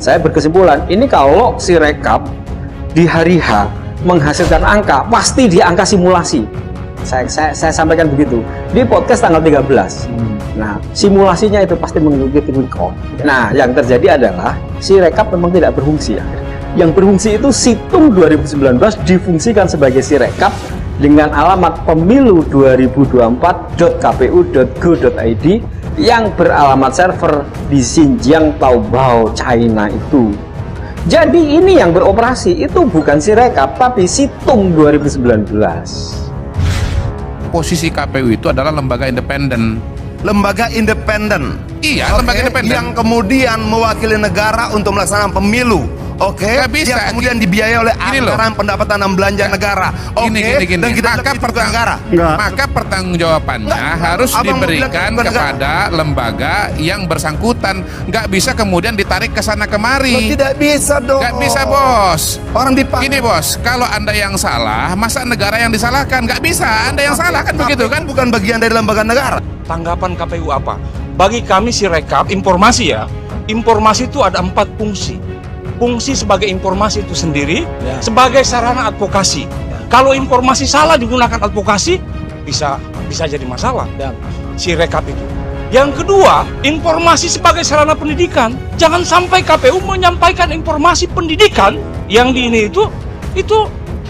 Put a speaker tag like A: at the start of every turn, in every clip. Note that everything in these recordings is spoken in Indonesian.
A: Saya berkesimpulan, ini kalau si rekap di hari H menghasilkan angka, pasti di angka simulasi. Saya sampaikan begitu di podcast tanggal 13. Nah, simulasinya itu pasti mengikuti quick count. Nah, yang terjadi adalah si rekap memang tidak berfungsi. Yang berfungsi itu situng 2019 difungsikan sebagai si rekap dengan alamat pemilu2024.kpu.go.id yang beralamat server di Xinjiang, Taobao, China itu. Jadi ini yang beroperasi itu bukan si rekap tapi situng 2019.
B: Posisi KPU itu adalah lembaga independen.
C: Lembaga independen.
B: Iya, lembaga independen.
C: Yang kemudian mewakili negara untuk melaksanakan pemilu. Oke,
B: Nggak bisa.
C: yang kemudian dibiayai oleh anggaran pendapatan dan belanja negara. Oke,
B: Gini.
C: dan kita
B: Maka pertanggungjawabannya harus
C: Abang
B: diberikan
C: bilang
B: kepada lembaga yang bersangkutan. Nggak bisa kemudian ditarik ke sana kemari.
C: Tidak bisa dong.
B: Nggak bisa, bos.
C: Orang dipakai.
B: Gini, bos, kalau Anda yang salah, masa negara yang disalahkan? Nggak bisa, Anda yang salah kan begitu kan?
C: Bukan bagian dari lembaga negara.
D: Tanggapan KPU apa? Bagi kami si rekap, informasi ya. Informasi itu ada 4 fungsi. Fungsi sebagai informasi itu sendiri, sebagai sarana advokasi. Kalau informasi salah digunakan advokasi, bisa jadi masalah. Dan si rekap itu. Yang kedua, informasi sebagai sarana pendidikan. Jangan sampai KPU menyampaikan informasi pendidikan yang di ini itu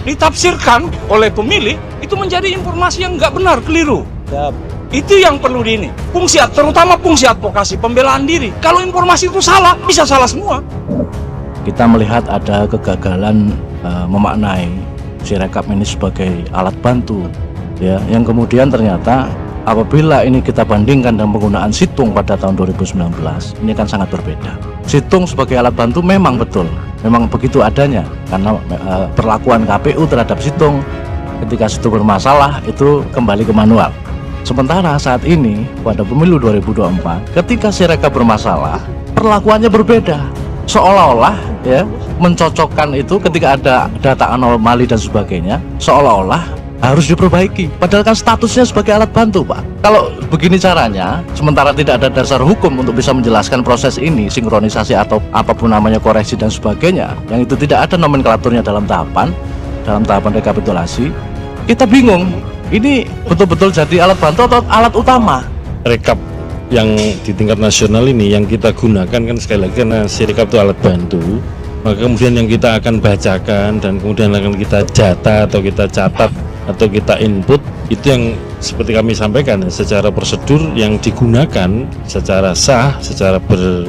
D: ditafsirkan oleh pemilih itu menjadi informasi yang nggak benar, keliru. Itu yang perlu di ini. Terutama fungsi advokasi, pembelaan diri. Kalau informasi itu salah, bisa salah semua.
E: Kita melihat ada kegagalan memaknai si rekap ini sebagai alat bantu, ya, yang kemudian ternyata apabila ini kita bandingkan dengan penggunaan situng pada tahun 2019, ini kan sangat berbeda. Situng sebagai alat bantu memang betul, memang begitu adanya, karena perlakuan KPU terhadap situng ketika situng bermasalah itu kembali ke manual. Sementara saat ini pada pemilu 2024, ketika si rekap bermasalah, perlakuannya berbeda. Seolah-olah ya mencocokkan itu ketika ada data anomali dan sebagainya, seolah-olah harus diperbaiki. Padahal kan statusnya sebagai alat bantu, Pak. Kalau begini caranya, sementara tidak ada dasar hukum untuk bisa menjelaskan proses ini, sinkronisasi atau apapun namanya, koreksi dan sebagainya, yang itu tidak ada nomenklaturnya dalam tahapan rekapitulasi, kita bingung. Ini betul-betul jadi alat bantu atau alat utama?
F: Rekap yang di tingkat nasional ini yang kita gunakan kan sekali lagi karena si rekap itu alat bantu, maka kemudian yang kita akan bacakan dan kemudian akan kita data atau kita catat atau kita input itu yang seperti kami sampaikan secara prosedur yang digunakan secara sah, secara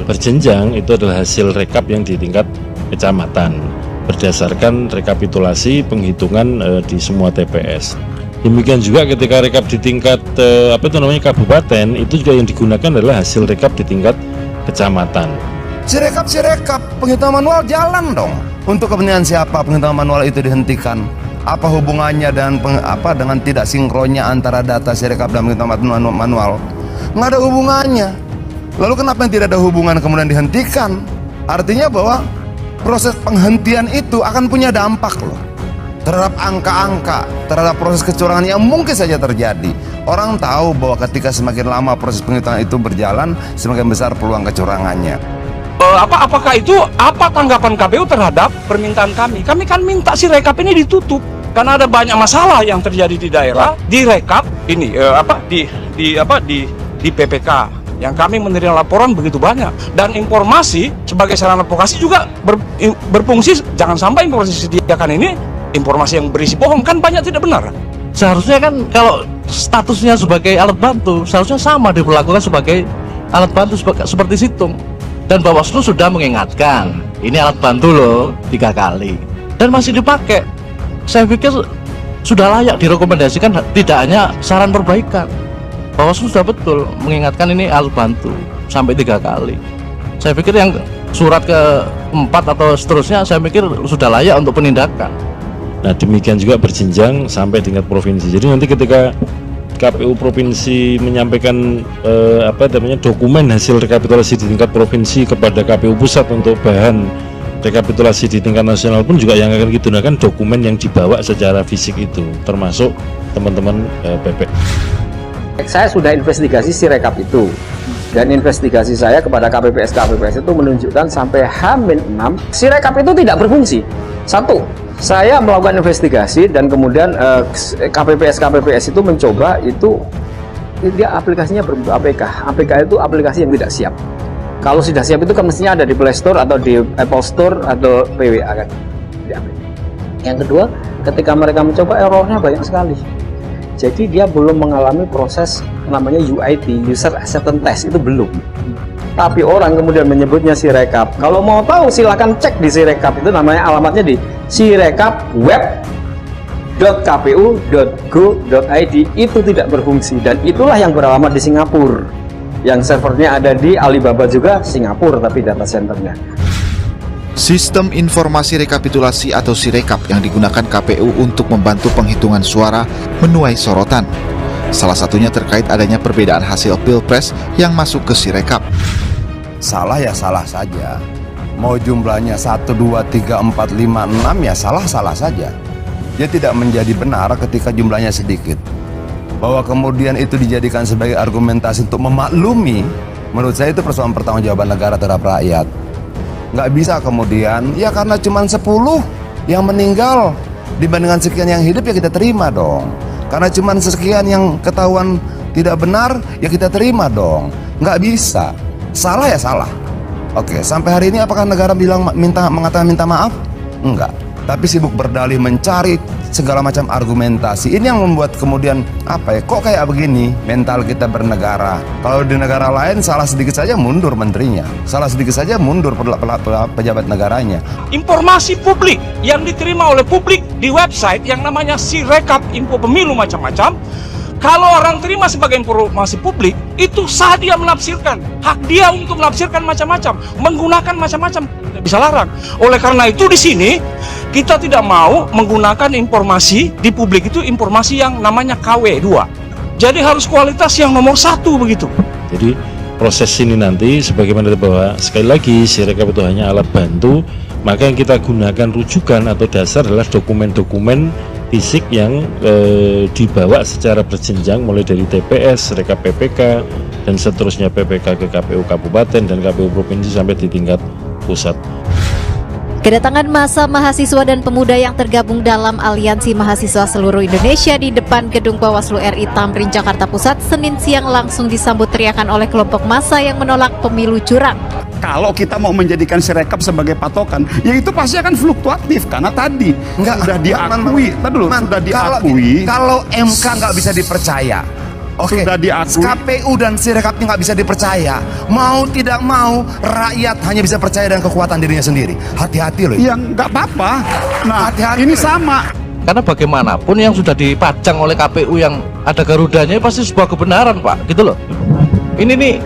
F: berjenjang itu adalah hasil rekap yang di tingkat kecamatan berdasarkan rekapitulasi penghitungan di semua TPS. Demikian juga ketika rekap di tingkat kabupaten, itu juga yang digunakan adalah hasil rekap di tingkat kecamatan.
C: Si rekap penghitungan manual jalan dong. Untuk kepentingan siapa penghitungan manual itu dihentikan? Apa hubungannya dengan tidak sinkronnya antara data si rekap dan penghitungan manual? Nggak ada hubungannya. Lalu kenapa yang tidak ada hubungan kemudian dihentikan? Artinya bahwa proses penghentian itu akan punya dampak loh terhadap angka-angka, terhadap proses kecurangan yang mungkin saja terjadi. Orang tahu bahwa ketika semakin lama proses penghitungan itu berjalan, semakin besar peluang kecurangannya.
D: Apakah itu apa tanggapan KPU terhadap permintaan kami? Kami kan minta si rekap ini ditutup karena ada banyak masalah yang terjadi di daerah, di rekap ini di PPK yang kami menerima laporan begitu banyak, dan informasi sebagai sarana advokasi juga berfungsi. Jangan sampai informasi disediakan ini informasi yang berisi bohong, kan banyak tidak benar.
E: Seharusnya kan kalau statusnya sebagai alat bantu, seharusnya sama diperlakukan sebagai alat bantu seperti situng. Dan Bawaslu sudah mengingatkan, ini alat bantu loh 3 kali, dan masih dipakai. Saya pikir sudah layak direkomendasikan, tidak hanya saran perbaikan. Bawaslu sudah betul mengingatkan ini alat bantu sampai 3 kali. Saya pikir yang surat ke-4 atau seterusnya, saya pikir sudah layak untuk penindakan.
F: Nah demikian juga berjenjang sampai tingkat provinsi. Jadi nanti ketika KPU provinsi menyampaikan dokumen hasil rekapitulasi di tingkat provinsi kepada KPU pusat untuk bahan rekapitulasi di tingkat nasional pun juga yang akan digunakan dokumen yang dibawa secara fisik itu, termasuk teman-teman PP.
A: Saya sudah investigasi si rekap itu. Dan investigasi saya kepada KPPS itu menunjukkan sampai H-6 Sirekap itu tidak berfungsi. Satu, saya melakukan investigasi dan kemudian KPPS itu mencoba itu dia aplikasinya berbentuk APK. APK itu aplikasi yang tidak siap. Kalau sudah siap itu kan mestinya ada di Play Store atau di Apple Store atau PWA kan. Yang kedua, ketika mereka mencoba errornya banyak sekali. Jadi dia belum mengalami proses namanya UAT, User Acceptance Test, itu belum. Tapi orang kemudian menyebutnya Sirekap. Kalau mau tahu silahkan cek di Sirekap, itu namanya alamatnya di sirekapweb.kpu.go.id. Itu tidak berfungsi dan itulah yang beralamat di Singapura. Yang servernya ada di Alibaba juga Singapura tapi data centernya.
G: Sistem informasi rekapitulasi atau Sirekap yang digunakan KPU untuk membantu penghitungan suara menuai sorotan. Salah satunya terkait adanya perbedaan hasil Pilpres yang masuk ke Sirekap.
C: Salah ya salah saja. Mau jumlahnya 1, 2, 3, 4, 5, 6 ya salah-salah saja. Dia tidak menjadi benar ketika jumlahnya sedikit. Bahwa kemudian itu dijadikan sebagai argumentasi untuk memaklumi, menurut saya itu persoalan pertanggungjawaban negara terhadap rakyat. Nggak bisa kemudian, ya karena cuma 10 yang meninggal dibandingkan sekian yang hidup ya kita terima dong. Karena cuma sekian yang ketahuan tidak benar ya kita terima dong. Nggak bisa. Salah ya salah. Oke, sampai hari ini apakah negara mengatakan minta maaf? Enggak. Tapi sibuk berdalih mencari segala macam argumentasi. Ini yang membuat kemudian kok kayak begini mental kita bernegara. Kalau di negara lain salah sedikit saja mundur menterinya, salah sedikit saja mundur pejabat negaranya.
D: Informasi publik yang diterima oleh publik di website yang namanya Sirekap info pemilu macam-macam, kalau orang terima sebagai informasi publik, itu sah dia menafsirkan, hak dia untuk menafsirkan macam-macam, menggunakan macam-macam, tidak bisa larang. Oleh karena itu di sini kita tidak mau menggunakan informasi di publik itu informasi yang namanya KW2. Jadi harus kualitas yang nomor 1 begitu.
F: Jadi proses ini nanti sebagaimana bahwa sekali lagi Sirekap itu hanya alat bantu, maka yang kita gunakan rujukan atau dasar adalah dokumen-dokumen fisik yang dibawa secara berjenjang mulai dari TPS, Rekap PPK dan seterusnya PPK ke KPU Kabupaten dan KPU Provinsi sampai di tingkat pusat.
H: Kedatangan massa mahasiswa dan pemuda yang tergabung dalam Aliansi Mahasiswa Seluruh Indonesia di depan Gedung Bawaslu RI Tamrin, Jakarta Pusat, Senin siang langsung disambut teriakan oleh kelompok massa yang menolak pemilu curang.
I: Kalau kita mau menjadikan Sirekap sebagai patokan, ya itu pasti akan fluktuatif karena tadi sudah diakui. Sudah diakui.
C: Kalau MK nggak bisa dipercaya, sudah diakui. KPU dan Sirekapnya nggak bisa dipercaya. Mau tidak mau, rakyat hanya bisa percaya dengan kekuatan dirinya sendiri. Hati-hati loh.
I: Ya nggak apa-apa. Nah,
C: hati-hati
I: ini
C: loh.
I: sama.
E: Karena bagaimanapun yang sudah dipajang oleh KPU yang ada garudanya pasti sebuah kebenaran, Pak, gitu loh. Ini nih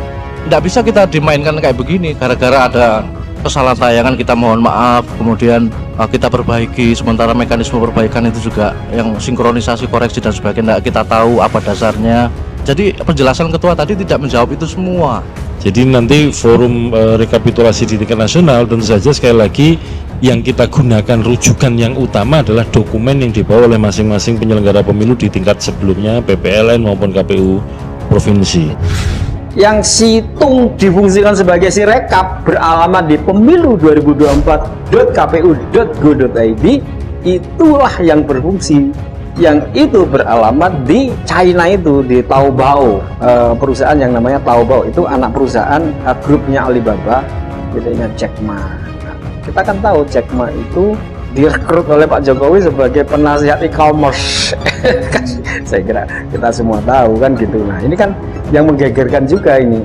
E: tidak bisa kita dimainkan kayak begini gara-gara ada kesalahan tayangan, kita mohon maaf, kemudian kita perbaiki, sementara mekanisme perbaikan itu juga yang sinkronisasi, koreksi dan sebagainya kita tahu apa dasarnya. Jadi penjelasan ketua tadi tidak menjawab itu semua.
F: Jadi nanti forum rekapitulasi di tingkat nasional tentu saja sekali lagi yang kita gunakan rujukan yang utama adalah dokumen yang dibawa oleh masing-masing penyelenggara pemilu di tingkat sebelumnya PPLN maupun KPU provinsi.
A: Yang situng difungsikan sebagai Sirekap beralamat di pemilu2024.kpu.go.id, itulah yang berfungsi. Yang itu beralamat di China itu, di Taobao, perusahaan yang namanya Taobao itu anak perusahaan grupnya Alibaba, namanya Jack Ma. Nah, kita kan tahu Jack Ma itu direkrut oleh Pak Jokowi sebagai penasihat e-commerce. Saya kira kita semua tahu kan gitu. Nah ini kan yang menggegerkan juga ini.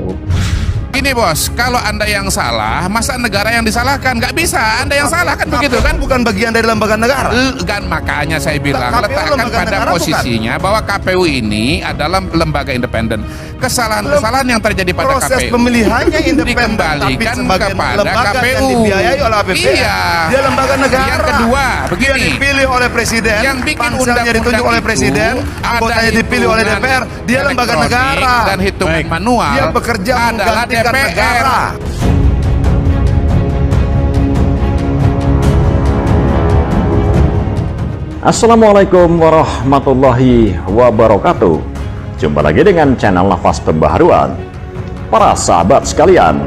B: Ini bos, kalau Anda yang salah, masa negara yang disalahkan? Nggak bisa, Anda yang salah kan begitu kan?
C: Bukan bagian dari lembaga negara.
B: Kan makanya saya bilang,
C: KPU
B: letakkan pada posisinya bahwa KPU ini adalah lembaga independen. Kesalahan-kesalahan yang terjadi pada
C: proses
B: KPU
C: pemilihannya independen,
B: dikembalikan
C: tapi
B: kepada
C: lembaga
B: KPU.
C: yang dibiayai oleh APBN.
B: Iya.
C: Dia lembaga negara.
B: Yang kedua, begini.
C: Dia dipilih oleh presiden.
B: Yang bikin
C: panselnya ditunjuk oleh presiden. Anggotanya dipilih oleh DPR. Dia lembaga negara.
B: Dan hitungan manual.
C: Dia bekerja
B: adalah
C: menggantikan
B: DPR.
C: negara.
J: Assalamualaikum warahmatullahi wabarakatuh. Jumpa lagi dengan channel Nafas Pembaharuan. Para sahabat sekalian,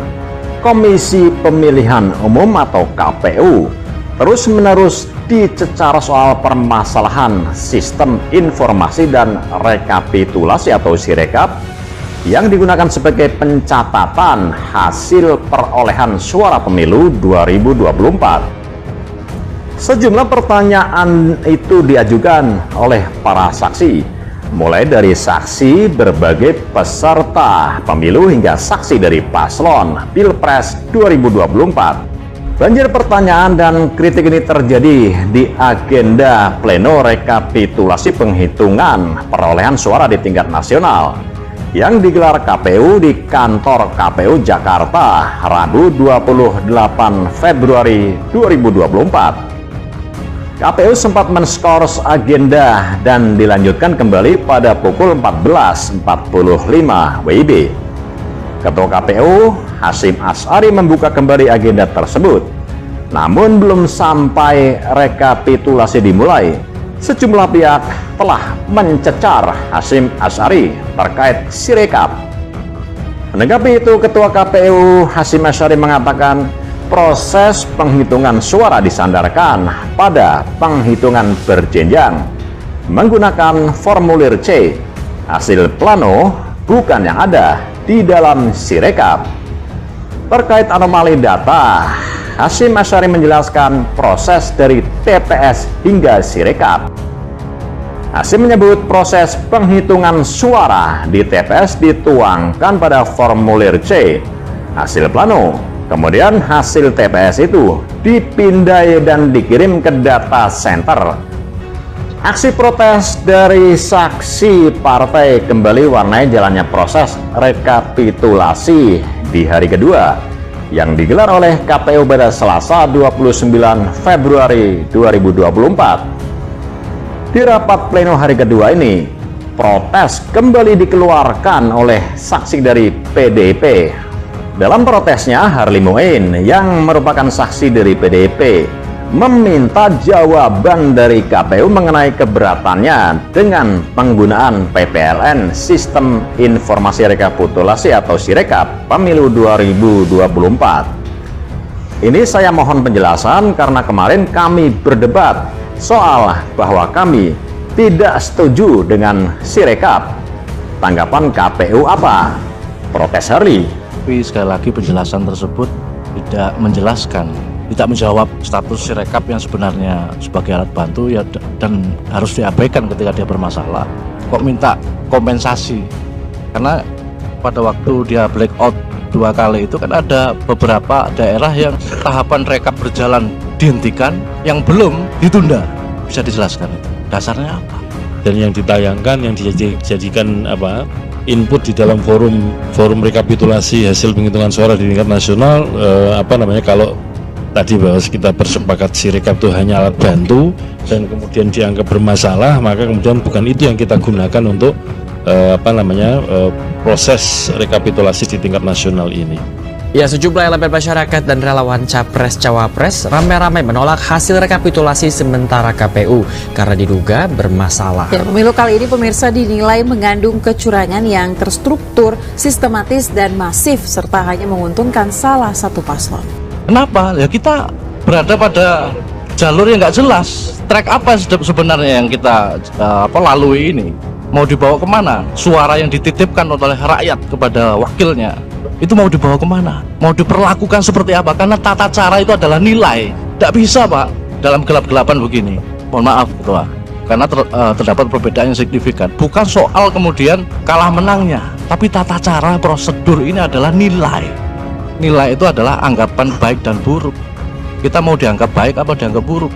J: Komisi Pemilihan Umum atau KPU terus-menerus dicecar soal permasalahan sistem informasi dan rekapitulasi atau Sirekap yang digunakan sebagai pencatatan hasil perolehan suara pemilu 2024. Sejumlah pertanyaan itu diajukan oleh para saksi, mulai dari saksi berbagai peserta pemilu hingga saksi dari paslon Pilpres 2024. Banjir pertanyaan dan kritik ini terjadi di agenda pleno rekapitulasi penghitungan perolehan suara di tingkat nasional yang digelar KPU di kantor KPU Jakarta Rabu 28 Februari 2024. KPU sempat menskors agenda dan dilanjutkan kembali pada pukul 14.45 WIB. Ketua KPU Hasyim Asy'ari membuka kembali agenda tersebut. Namun belum sampai rekapitulasi dimulai, sejumlah pihak telah mencecar Hasyim Asy'ari terkait Sirekap. Menanggapi itu, Ketua KPU Hasyim Asy'ari mengatakan proses penghitungan suara disandarkan pada penghitungan berjenjang menggunakan formulir C. Hasil plano bukan yang ada di dalam Sirekap. Terkait anomali data, Hasyim Asy'ari menjelaskan proses dari TPS hingga Sirekap. Hasyim menyebut proses penghitungan suara di TPS dituangkan pada formulir C. Hasil plano, kemudian hasil TPS itu dipindai dan dikirim ke data center. Aksi protes dari saksi partai kembali warnai jalannya proses rekapitulasi di hari kedua yang digelar oleh KPU pada Selasa 29 Februari 2024. Di rapat pleno hari kedua ini, protes kembali dikeluarkan oleh saksi dari PDIP. Dalam protesnya, Harly Moin yang merupakan saksi dari PDIP meminta jawaban dari KPU mengenai keberatannya dengan penggunaan PPLN Sistem Informasi Rekapitulasi atau Sirekap Pemilu 2024. Ini saya mohon penjelasan karena kemarin kami berdebat soal bahwa kami tidak setuju dengan Sirekap. Tanggapan KPU apa? Protes Harly.
E: Tapi sekali lagi penjelasan tersebut tidak menjelaskan, tidak menjawab status Sirekap yang sebenarnya sebagai alat bantu ya, dan harus diabaikan ketika dia bermasalah. Kok minta kompensasi? Karena pada waktu dia blackout 2 kali itu kan ada beberapa daerah yang tahapan rekap berjalan dihentikan, yang belum ditunda. Bisa dijelaskan itu dasarnya apa?
F: Dan yang ditayangkan, yang dijadikan input di dalam forum rekapitulasi hasil penghitungan suara di tingkat nasional, kalau tadi bahwa kita bersepakat Sirekap itu hanya alat bantu dan kemudian dianggap bermasalah, maka kemudian bukan itu yang kita gunakan untuk proses rekapitulasi di tingkat nasional ini.
K: Ya, sejumlah elemen masyarakat dan relawan Capres-Cawapres ramai-ramai menolak hasil rekapitulasi sementara KPU karena diduga bermasalah.
L: Ya, pemilu kali ini pemirsa dinilai mengandung kecurangan yang terstruktur, sistematis dan masif serta hanya menguntungkan salah satu paslon.
E: Kenapa? Ya kita berada pada jalur yang nggak jelas. Track apa sebenarnya yang kita lalui ini? Mau dibawa kemana? Suara yang dititipkan oleh rakyat kepada wakilnya itu mau dibawa kemana? Mau diperlakukan seperti apa? Karena tata cara itu adalah nilai. Tidak bisa Pak dalam gelap-gelapan begini. Mohon maaf Ketua, karena terdapat perbedaan yang signifikan. Bukan soal kemudian kalah menangnya, tapi tata cara prosedur ini adalah nilai. Nilai itu adalah anggapan baik dan buruk. Kita mau dianggap baik apa dianggap buruk?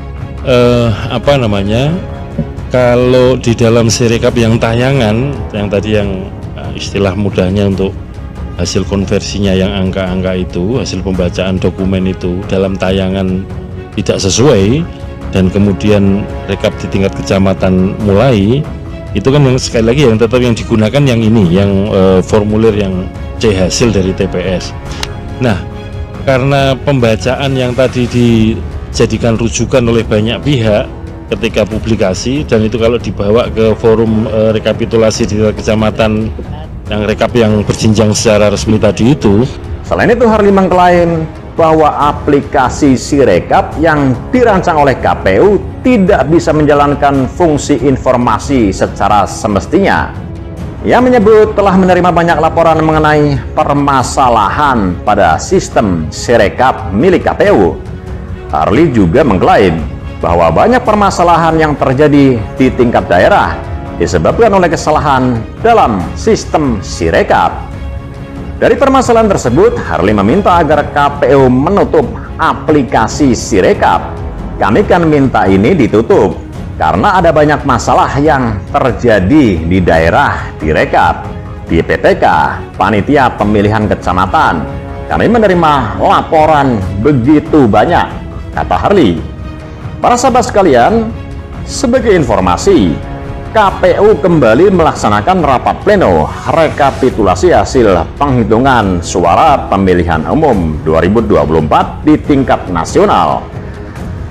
F: Kalau di dalam Sirekap yang tayangan, yang tadi yang istilah mudahnya untuk hasil konversinya yang angka-angka itu, hasil pembacaan dokumen itu dalam tayangan tidak sesuai, dan kemudian rekap di tingkat kecamatan mulai, itu kan yang sekali lagi yang tetap yang digunakan yang ini, yang formulir yang C hasil dari TPS. Nah, karena pembacaan yang tadi dijadikan rujukan oleh banyak pihak ketika publikasi, dan itu kalau dibawa ke forum rekapitulasi di tingkat kecamatan yang rekap yang berjenjang secara resmi tadi itu.
J: Selain itu, Harli mengklaim bahwa aplikasi Sirekap yang dirancang oleh KPU tidak bisa menjalankan fungsi informasi secara semestinya. Ia menyebut telah menerima banyak laporan mengenai permasalahan pada sistem Sirekap milik KPU. Harli juga mengklaim bahwa banyak permasalahan yang terjadi di tingkat daerah disebabkan oleh kesalahan dalam sistem Sirekap. Dari permasalahan tersebut, Harli meminta agar KPU menutup aplikasi Sirekap. Kami kan minta ini ditutup karena ada banyak masalah yang terjadi di daerah direkap, di PPK, panitia pemilihan kecamatan. Kami menerima laporan begitu banyak, kata Harli. Para sahabat sekalian, sebagai informasi, KPU kembali melaksanakan rapat pleno rekapitulasi hasil penghitungan suara pemilihan umum 2024 di tingkat nasional.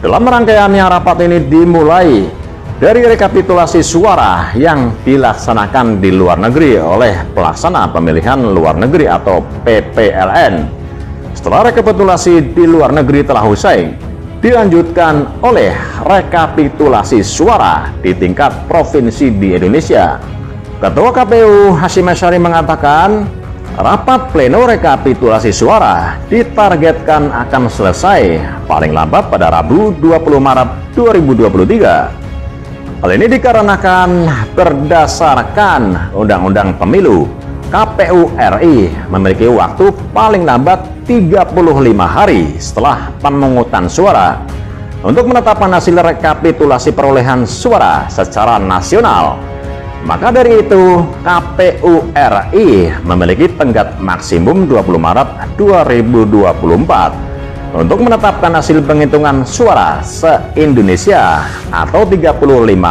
J: Dalam rangkaiannya, rapat ini dimulai dari rekapitulasi suara yang dilaksanakan di luar negeri oleh pelaksana pemilihan luar negeri atau PPLN. Setelah rekapitulasi di luar negeri telah usai, dilanjutkan oleh rekapitulasi suara di tingkat provinsi di Indonesia. Ketua KPU Hasyim Asyari mengatakan, rapat pleno rekapitulasi suara ditargetkan akan selesai paling lambat pada Rabu 20 Maret 2023. Hal ini dikarenakan berdasarkan Undang-Undang Pemilu, KPU RI memiliki waktu paling lambat 35 hari setelah pemungutan suara untuk menetapkan hasil rekapitulasi perolehan suara secara nasional. Maka dari itu, KPU RI memiliki tenggat maksimum 20 Maret 2024 untuk menetapkan hasil penghitungan suara se-Indonesia atau 35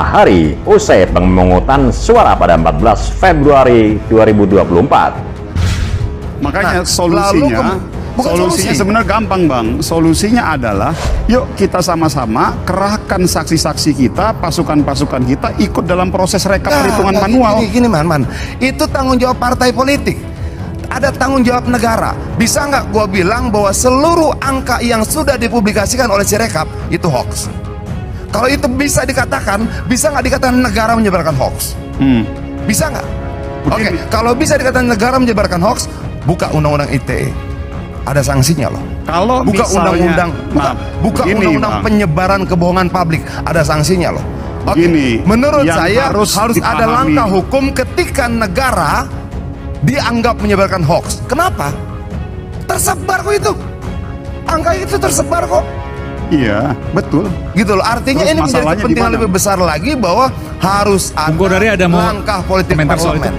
J: hari usai pemungutan suara pada 14 Februari 2024.
I: Makanya solusinya sebenarnya gampang, Bang. Solusinya adalah yuk kita sama-sama kerahkan saksi-saksi kita, pasukan-pasukan kita ikut dalam proses rekap perhitungan manual.
C: Gini, Man. Itu tanggung jawab partai politik. Ada tanggung jawab negara. Bisa nggak gua bilang bahwa seluruh angka yang sudah dipublikasikan oleh Sirekap itu hoax? Kalau itu bisa dikatakan, bisa nggak dikatakan negara menyebarkan hoax? Bisa nggak? Oke, kalau bisa dikatakan negara menyebarkan hoax, buka undang-undang ITE. Ada sanksinya loh.
I: Kalau
C: buka undang-undang, buka
I: begini,
C: undang-undang
I: Bang.
C: penyebaran kebohongan publik, ada sanksinya loh.
I: Begini,
C: menurut
I: yang
C: saya harus ada
I: dipahami.
C: langkah hukum ketika negara dianggap menyebarkan hoax. Kenapa? Tersebar kok itu. Angka itu tersebar kok.
I: Iya, betul.
C: Gitu loh. Artinya
I: Terus
C: ini menjadi
I: masalahnya
C: kepentingan
I: di mana?
C: lebih besar lagi bahwa harus ada langkah politik parlemen.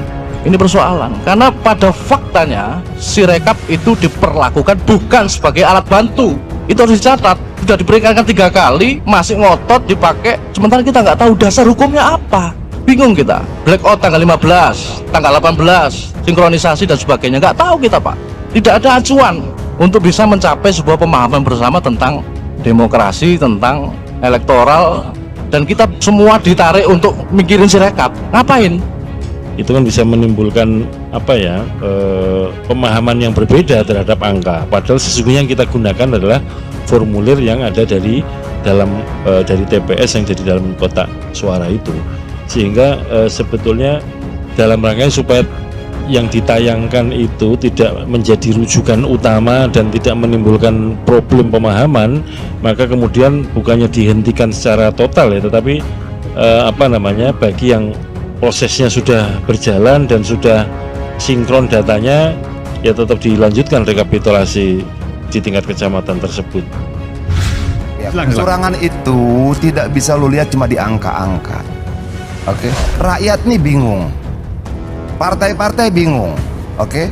E: Ini persoalan karena pada faktanya Sirekap itu diperlakukan bukan sebagai alat bantu. Itu harus dicatat. Sudah diperingatkan 3 kali, masih ngotot dipakai. Sementara kita nggak tahu dasar hukumnya apa. Bingung kita. Blackout tanggal 15, tanggal 18, sinkronisasi dan sebagainya. Nggak tahu kita, Pak. Tidak ada acuan untuk bisa mencapai sebuah pemahaman bersama tentang demokrasi, tentang elektoral, dan kita semua ditarik untuk mikirin Sirekap. Ngapain?
F: Itu kan bisa menimbulkan pemahaman yang berbeda terhadap angka. Padahal sesungguhnya yang kita gunakan adalah formulir yang ada dari TPS yang jadi dalam kotak suara itu. Sehingga sebetulnya dalam rangka supaya yang ditayangkan itu tidak menjadi rujukan utama dan tidak menimbulkan problem pemahaman, maka kemudian bukannya dihentikan secara total ya, tetapi bagi yang prosesnya sudah berjalan dan sudah sinkron datanya, ya tetap dilanjutkan rekapitulasi di tingkat kecamatan tersebut.
C: Ya, kecurangan itu tidak bisa lu lihat cuma di angka-angka. Oke, rakyat nih bingung, partai-partai bingung. Oke,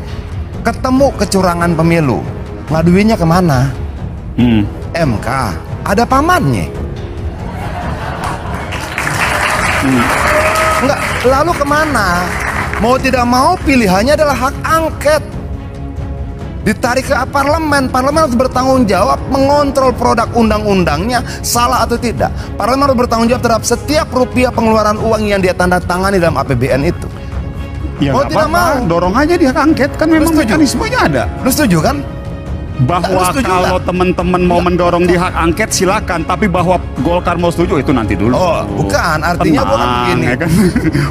C: ketemu kecurangan pemilu, ngaduinnya kemana? MK, ada pamannya. Enggak, lalu kemana? Mau tidak mau pilihannya adalah hak angket. Ditarik ke parlemen, parlemen harus bertanggung jawab mengontrol produk undang-undangnya salah atau tidak. Parlemen harus bertanggung jawab terhadap setiap rupiah pengeluaran uang yang dia tanda tangani dalam APBN itu.
I: Ya
C: Oh,
I: nggak
C: tidak
I: apa-apa,
C: mau.
I: dorong aja dia angket, kan memang
C: setuju?
I: mekanismenya ada.
C: Lu setuju kan?
I: Bahwa
C: Lu setuju
I: kalau
C: nggak?
I: teman-teman mau mendorong di hak angket silakan, tapi bahwa Golkar mau setuju itu nanti dulu.
C: Oh, bukan. Artinya bukan begini.
I: Ya kan?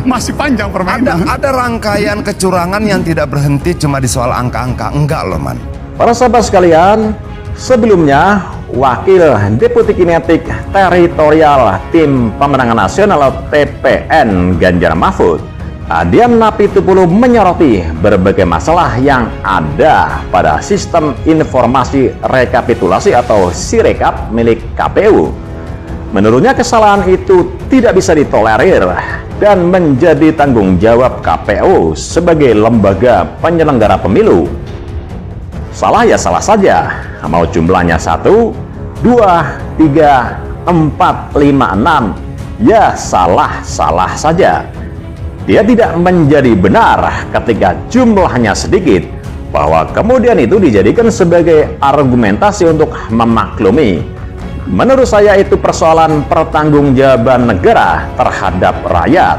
I: Masih panjang permainan.
C: Ada rangkaian kecurangan yang tidak berhenti cuma di soal angka-angka. Enggak loh, man.
J: Para sahabat sekalian, sebelumnya Wakil Deputi Kinetik Teritorial Tim Pemenangan Nasional TPN Ganjar Mahfud, Adian Napitupulu, menyoroti berbagai masalah yang ada pada sistem informasi rekapitulasi atau Sirekap milik KPU. Menurutnya kesalahan itu tidak bisa ditolerir dan menjadi tanggung jawab KPU sebagai lembaga penyelenggara pemilu. Salah ya salah saja, mau jumlahnya 1, 2, 3, 4, 5, 6, ya salah saja. Dia tidak menjadi benar ketika jumlahnya sedikit, bahwa kemudian itu dijadikan sebagai argumentasi untuk memaklumi. Menurut saya itu persoalan pertanggungjawaban negara terhadap rakyat,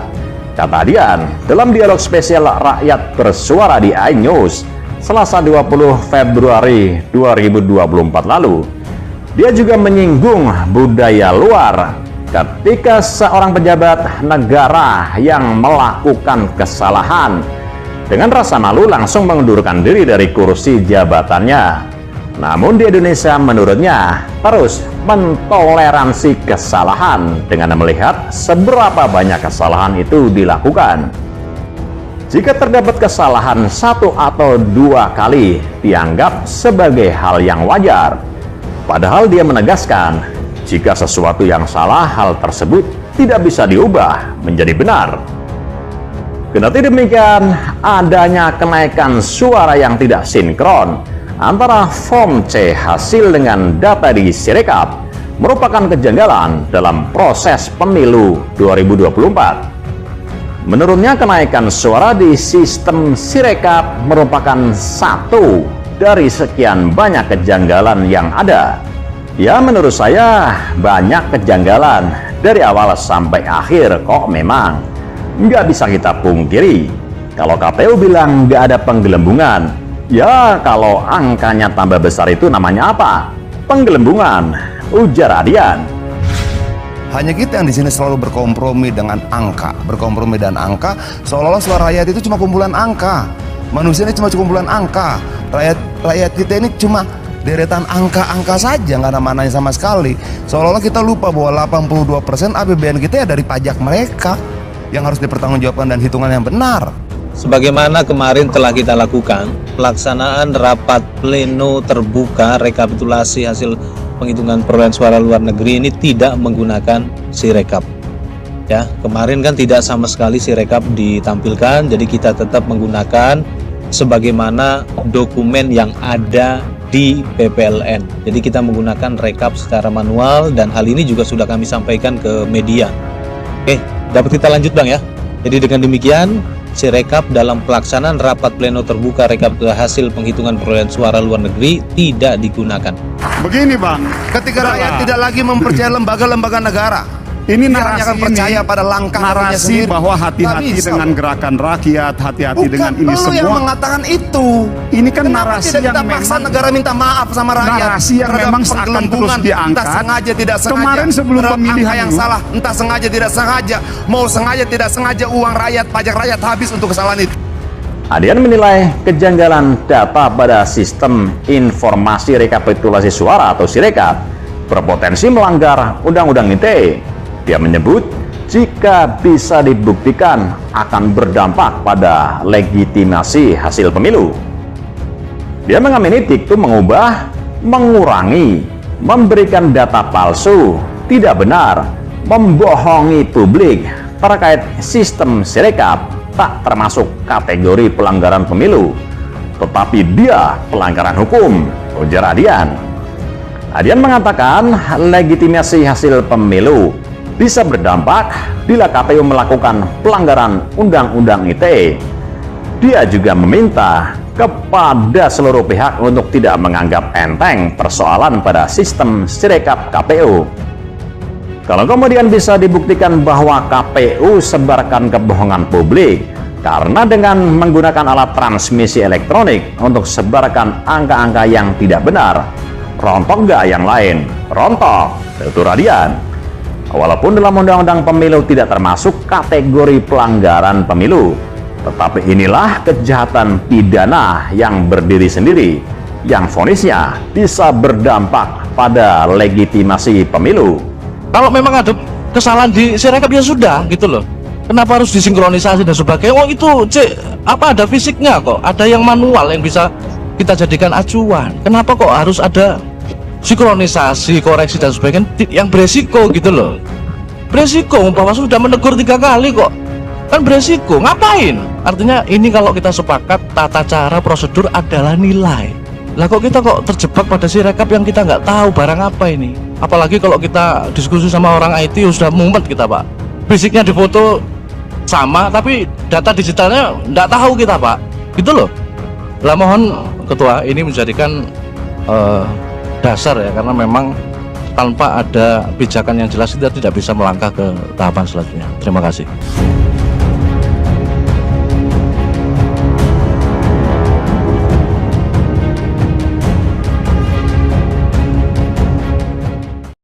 J: kata Adian dalam dialog spesial Rakyat Bersuara di iNews Selasa 20 Februari 2024 lalu. Dia juga menyinggung budaya luar ketika seorang pejabat negara yang melakukan kesalahan dengan rasa malu langsung mengundurkan diri dari kursi jabatannya. Namun di Indonesia menurutnya terus mentoleransi kesalahan dengan melihat seberapa banyak kesalahan itu dilakukan. Jika terdapat kesalahan 1 atau 2 kali dianggap sebagai hal yang wajar. Padahal dia menegaskan, jika sesuatu yang salah, hal tersebut tidak bisa diubah menjadi benar. Kendati demikian, adanya kenaikan suara yang tidak sinkron antara form C hasil dengan data di Sirekap merupakan kejanggalan dalam proses pemilu 2024. Menurutnya kenaikan suara di sistem Sirekap merupakan satu dari sekian banyak kejanggalan yang ada. Ya menurut saya banyak kejanggalan dari awal sampai akhir kok memang. Nggak bisa kita pungkiri. Kalau KPU bilang nggak ada penggelembungan, ya kalau angkanya tambah besar itu namanya apa? Penggelembungan, ujar Adian.
C: Hanya kita yang di sini selalu berkompromi dengan angka, seolah-olah suara rakyat itu cuma kumpulan angka. Manusia ini cuma kumpulan angka. Rakyat kita ini cuma deretan angka-angka saja, nggak ada mananya sama sekali. Seolah-olah kita lupa bahwa 82% APBN kita ya dari pajak mereka yang harus dipertanggungjawabkan dan hitungan yang benar.
M: Sebagaimana kemarin telah kita lakukan, pelaksanaan rapat pleno terbuka rekapitulasi hasil penghitungan perolehan suara luar negeri ini tidak menggunakan Sirekap. Ya, kemarin kan tidak sama sekali Sirekap ditampilkan, jadi kita tetap menggunakan sebagaimana dokumen yang ada di PPLN. Jadi kita menggunakan rekap secara manual dan hal ini juga sudah kami sampaikan ke media. Oke, dapat kita lanjut Bang ya. Jadi dengan demikian Sirekap dalam pelaksanaan rapat pleno terbuka rekapitulasi hasil penghitungan perolehan suara luar negeri tidak digunakan.
I: Begini Bang,
C: ketika rakyat tidak lagi mempercayai lembaga-lembaga negara,
I: ini
C: dia
I: narasi
C: akan percaya pada langkah
I: narasi bahwa hati-hati dengan gerakan rakyat, hati-hati dengan ini semua.
C: Yang mengatakan itu.
I: Ini kan
C: Kenapa
I: narasi
C: tidak
I: yang
C: kita paksa
I: memang
C: negara minta maaf sama rakyat.
I: Narasi yang memang akan terus diangkat.
C: Entah sengaja tidak sengaja.
I: Kemarin sebelum pemilihan
C: yang salah, entah sengaja tidak sengaja, mau sengaja tidak sengaja uang rakyat, pajak rakyat habis untuk kesalahan itu.
J: Adian menilai kejanggalan data pada sistem informasi rekapitulasi suara atau Sirekap berpotensi melanggar Undang-Undang ITE. Dia menyebut jika bisa dibuktikan akan berdampak pada legitimasi hasil pemilu. Dia mengamini diktum mengubah, mengurangi, memberikan data palsu, tidak benar, membohongi publik terkait sistem Sirekap tak termasuk kategori pelanggaran pemilu, tetapi dia pelanggaran hukum, ujar Adian. Adian mengatakan legitimasi hasil pemilu bisa berdampak bila KPU melakukan pelanggaran Undang-Undang ITE. Dia juga meminta kepada seluruh pihak untuk tidak menganggap enteng persoalan pada sistem Sirekap KPU. Kalau kemudian bisa dibuktikan bahwa KPU sebarkan kebohongan publik, Karena dengan menggunakan alat transmisi elektronik untuk sebarkan angka-angka yang tidak benar, rontok nggak yang lain? Rontok, itu Radian. Walaupun dalam Undang-Undang Pemilu tidak termasuk kategori pelanggaran pemilu, tetapi inilah kejahatan pidana yang berdiri sendiri, yang vonisnya bisa berdampak pada legitimasi pemilu.
E: Kalau memang ada kesalahan di Sirekap ya sudah gitu loh. Kenapa harus disinkronisasi dan sebagainya? Oh itu ada fisiknya kok, ada yang manual yang bisa kita jadikan acuan. Kenapa kok harus ada sinkronisasi, koreksi dan sebagainya yang beresiko gitu loh? Beresiko, Bawaslu sudah menegur 3 kali kok. Kan beresiko, ngapain? Artinya ini kalau kita sepakat tata cara prosedur adalah nilai. Lah kok kita terjebak pada Sirekap yang kita nggak tahu barang apa ini? Apalagi kalau kita diskusi sama orang IT sudah mumet kita Pak. Fisiknya di foto sama tapi data digitalnya nggak tahu kita Pak. Gitu loh. Lah mohon Ketua ini menjadikan dasar ya, karena memang tanpa ada pijakan yang jelas kita tidak bisa melangkah ke tahapan selanjutnya. Terima kasih.